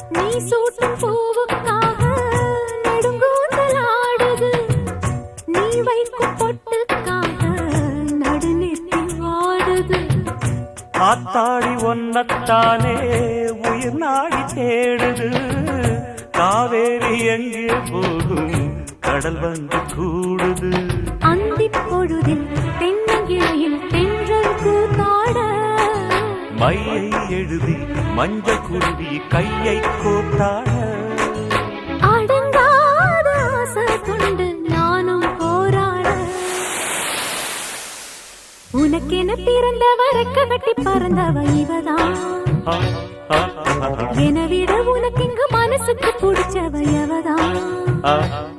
நீ சூட்டும் பூவுக்காக நெடுங்கூந்தல் ஆடுது. நீ வைக்கும் பொட்டுக்காக நடுநெத்தி வாடுது. ஆத்தாடி ஒன்னத்தானே உயிர் நாடி தேடுது. காவேரி எங்கே போகும் கடல் வந்து கூடுது. அந்திப் பொழுதில் தென்னங்கிளையில் தென்றல் கூத்தாட மையை எழுதி மஞ்சள் குருவி கையை கோத்தாட அடங்காத ஆசை கொண்டு நானும் போராட. உனக்கென பிறந்தவ ரெக்க கட்டி பறந்தவ இவதான். என விட உனக்கு இங்கு மனசுக்கு பிடிச்சவ எவதான்.